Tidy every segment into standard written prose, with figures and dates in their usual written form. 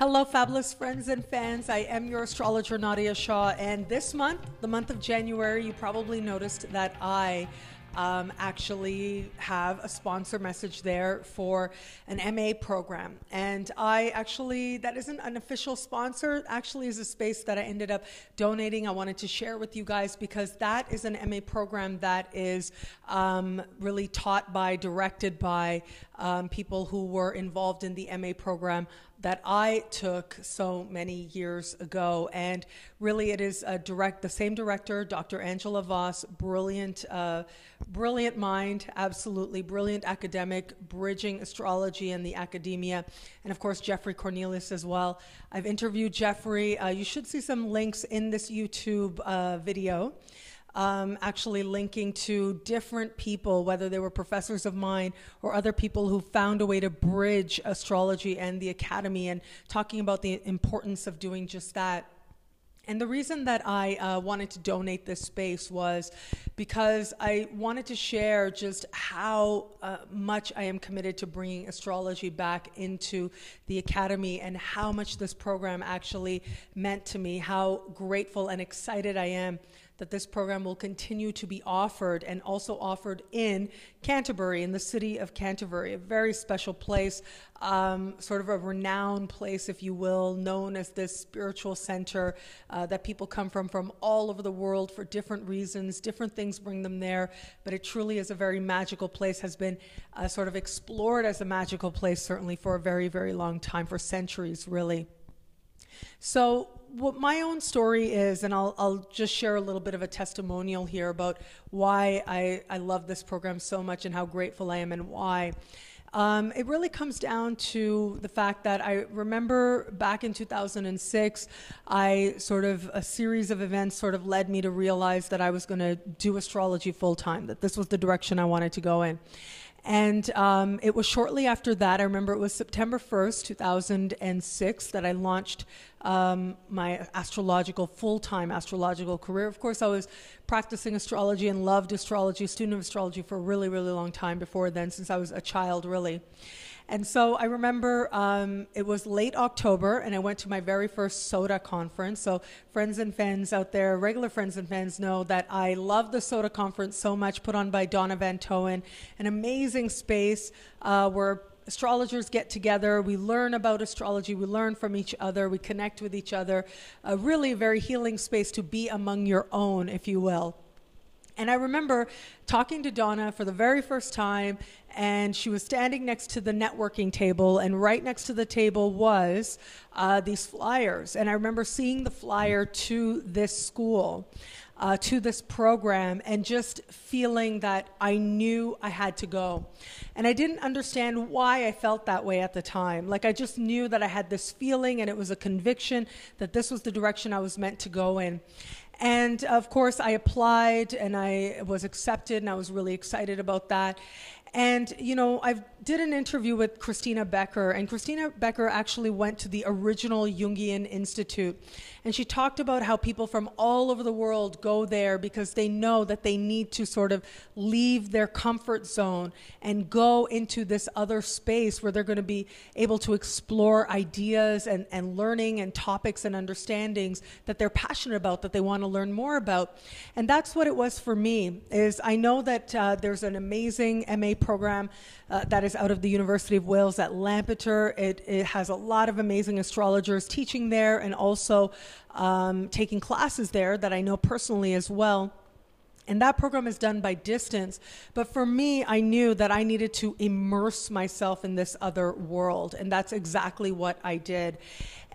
Hello, fabulous friends and fans. I am your astrologer, Nadiya Shah, and this month, the month of January, you probably noticed that I actually have a sponsor message there for an MA program. And that isn't an official sponsor, actually is a space that I ended up donating. I wanted to share with you guys because that is an MA program that is really taught by, directed by people who were involved in the MA program that I took so many years ago. And really it is the same director, Dr. Angela Voss, brilliant mind, absolutely brilliant academic, bridging astrology and the academia. And of course, Jeffrey Cornelius as well. I've interviewed Jeffrey. You should see some links in this YouTube video. Actually linking to different people, whether they were professors of mine or other people who found a way to bridge astrology and the academy, and talking about the importance of doing just that. And the reason that I wanted to donate this space was because I wanted to share just how much I am committed to bringing astrology back into the academy, and how much this program actually meant to me, how grateful and excited I am that this program will continue to be offered, and also offered in Canterbury, in the city of Canterbury, a very special place, sort of a renowned place, if you will, known as this spiritual center that people come from all over the world for different reasons. Different things bring them there, but it truly is a very magical place, has been sort of explored as a magical place, certainly for a very, very long time, for centuries, really. So what my own story is, and I'll just share a little bit of a testimonial here about why I love this program so much and how grateful I am, and why. It really comes down to the fact that I remember back in 2006, a series of events sort of led me to realize that I was going to do astrology full time, that this was the direction I wanted to go in. And it was shortly after that, I remember it was September 1st, 2006, that I launched my full-time astrological career. Of course, I was practicing astrology and loved astrology, student of astrology for a really, really long time before then, since I was a child, really. And so I remember it was late October, and I went to my very first SOTA conference. So friends and fans out there, regular friends and fans, know that I love the SOTA conference so much, put on by Donna Van Toen, an amazing space where astrologers get together, we learn about astrology, we learn from each other, we connect with each other, a really very healing space to be among your own, if you will. And I remember talking to Donna for the very first time, and she was standing next to the networking table, and right next to the table was these flyers. And I remember seeing the flyer to this school, to this program, and just feeling that I knew I had to go. And I didn't understand why I felt that way at the time. Like, I just knew that I had this feeling, and it was a conviction that this was the direction I was meant to go in. And of course, I applied, and I was accepted, and I was really excited about that. And, you know, I did an interview with Christina Becker, and Christina Becker actually went to the original Jungian Institute. And she talked about how people from all over the world go there because they know that they need to sort of leave their comfort zone and go into this other space where they're going to be able to explore ideas and learning and topics and understandings that they're passionate about, that they want to learn more about. And that's what it was for me. Is I know that there's an amazing MA program that is out of the University of Wales at Lampeter. It has a lot of amazing astrologers teaching there, and also taking classes there that I know personally as well. And that program is done by distance. But for me, I knew that I needed to immerse myself in this other world. And that's exactly what I did.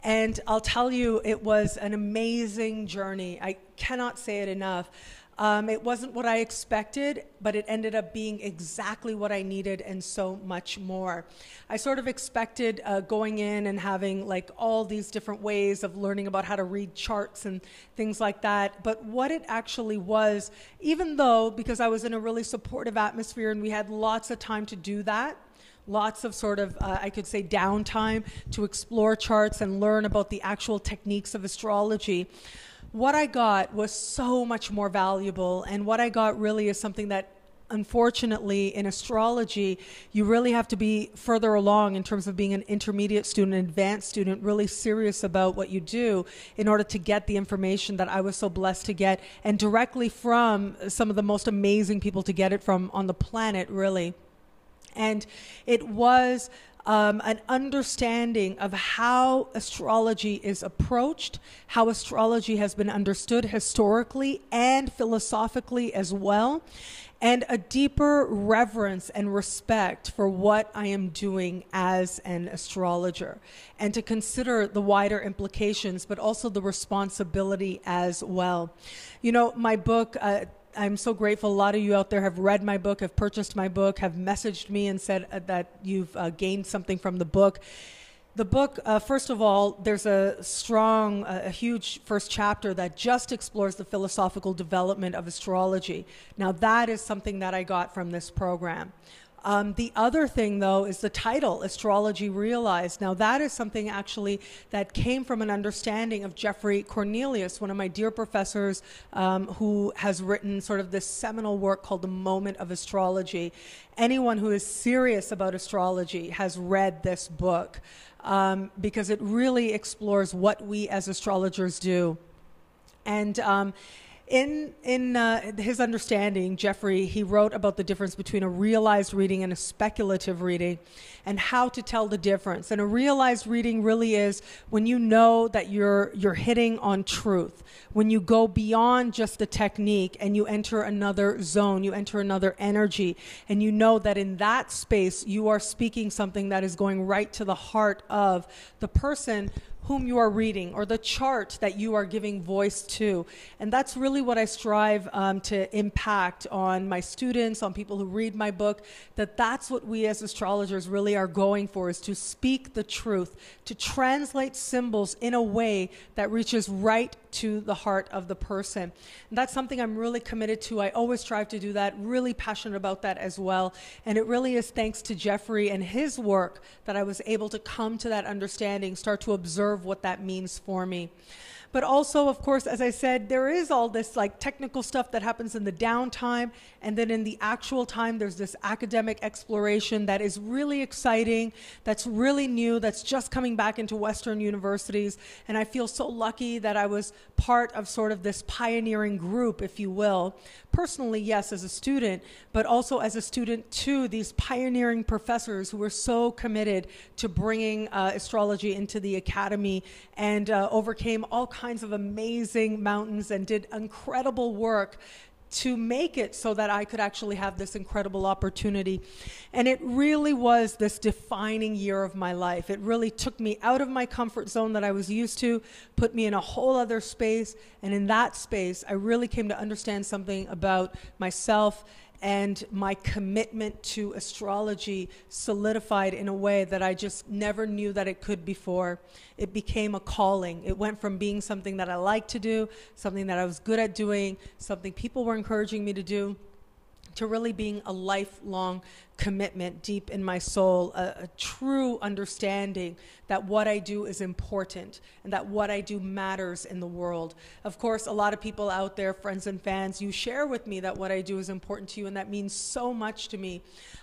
And I'll tell you, it was an amazing journey. I cannot say it enough. It wasn't what I expected, but it ended up being exactly what I needed, and so much more. I sort of expected going in and having like all these different ways of learning about how to read charts and things like that. But what it actually was, even though, because I was in a really supportive atmosphere and we had lots of time to do that, lots of sort of, I could say, downtime to explore charts and learn about the actual techniques of astrology, what I got was so much more valuable. And what I got really is something that unfortunately, in astrology, you really have to be further along in terms of being an intermediate student, an advanced student, really serious about what you do in order to get the information that I was so blessed to get, and directly from some of the most amazing people to get it from on the planet, really. And it was an understanding of how astrology is approached, how astrology has been understood historically and philosophically as well, and a deeper reverence and respect for what I am doing as an astrologer, and to consider the wider implications, but also the responsibility as well. You know, my book, I'm so grateful. A lot of you out there have read my book, have purchased my book, have messaged me and said that you've gained something from the book. The book, first of all, there's a strong, a huge first chapter that just explores the philosophical development of astrology. Now, that is something that I got from this program. The other thing, though, is the title, Astrology Realized. Now, that is something actually that came from an understanding of Jeffrey Cornelius, one of my dear professors, who has written sort of this seminal work called The Moment of Astrology. Anyone who is serious about astrology has read this book, because it really explores what we as astrologers do. And in his understanding, Jeffrey, he wrote about the difference between a realized reading and a speculative reading, and how to tell the difference. And a realized reading really is when you know that you're hitting on truth, when you go beyond just the technique and you enter another zone, you enter another energy, and you know that in that space you are speaking something that is going right to the heart of the person whom you are reading, or the chart that you are giving voice to. And that's really what I strive to impact on my students, on people who read my book, that's what we as astrologers really are going for, is to speak the truth, to translate symbols in a way that reaches right to the heart of the person. And that's something I'm really committed to. I always strive to do that, really passionate about that as well. And it really is thanks to Jeffrey and his work that I was able to come to that understanding, start to observe what that means for me. But also, of course, as I said, there is all this like technical stuff that happens in the downtime, and then in the actual time, there's this academic exploration that is really exciting, that's really new, that's just coming back into Western universities. And I feel so lucky that I was part of sort of this pioneering group, if you will. Personally, yes, as a student, but also as a student to these pioneering professors who were so committed to bringing astrology into the academy, and overcame all kinds of amazing mountains and did incredible work to make it so that I could actually have this incredible opportunity. And it really was this defining year of my life. It really took me out of my comfort zone that I was used to, put me in a whole other space. And in that space, I really came to understand something about myself, and my commitment to astrology solidified in a way that I just never knew that it could before. It became a calling. It went from being something that I liked to do, something that I was good at doing, something people were encouraging me to do, to really being a lifelong commitment deep in my soul, a true understanding that what I do is important and that what I do matters in the world. Of course, a lot of people out there, friends and fans, you share with me that what I do is important to you, and that means so much to me.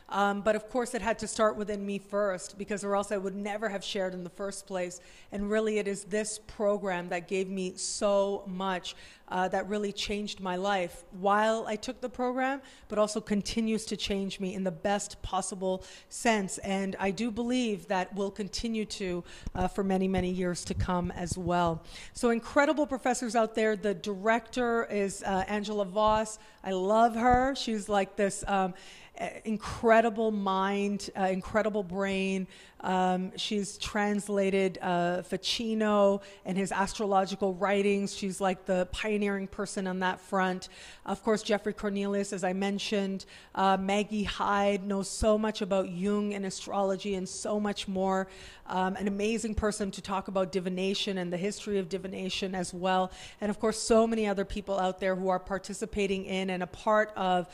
But of course, it had to start within me first, because or else I would never have shared in the first place. And really, it is this program that gave me so much, that really changed my life while I took the program, but also continues to change me in the best possible sense. And I do believe that will continue to for many, many years to come as well. So incredible professors out there. The director is Angela Voss. I love her. She's like this incredible mind, incredible brain. She's translated Ficino and his astrological writings. She's like the pioneering person on that front. Of course, Jeffrey Cornelius, as I mentioned. Maggie Hyde knows so much about Jung and astrology and so much more. An amazing person to talk about divination and the history of divination as well. And of course, so many other people out there who are participating in and a part of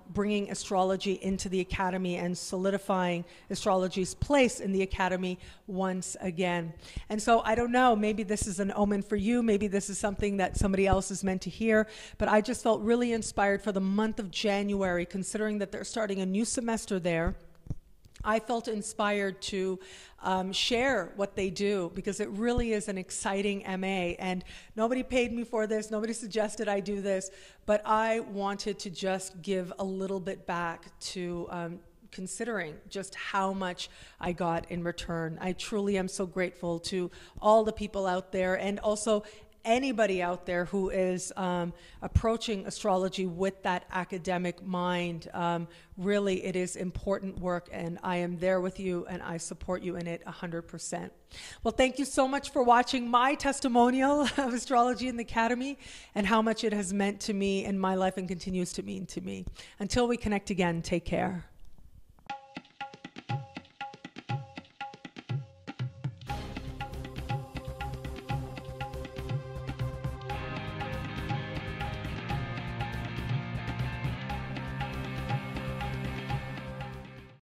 bringing astrology into the academy and solidifying astrology's place in the academy once again. And so I don't know, maybe this is an omen for you, maybe this is something that somebody else is meant to hear, but I just felt really inspired for the month of January, considering that they're starting a new semester there. I felt inspired to share what they do, because it really is an exciting MA, and nobody paid me for this, nobody suggested I do this, but I wanted to just give a little bit back to considering just how much I got in return. I truly am so grateful to all the people out there, and also anybody out there who is approaching astrology with that academic mind. Really, it is important work, and I am there with you, and I support you in it 100%. Well, thank you so much for watching my testimonial of astrology in the academy and how much it has meant to me in my life and continues to mean to me. Until we connect again, take care.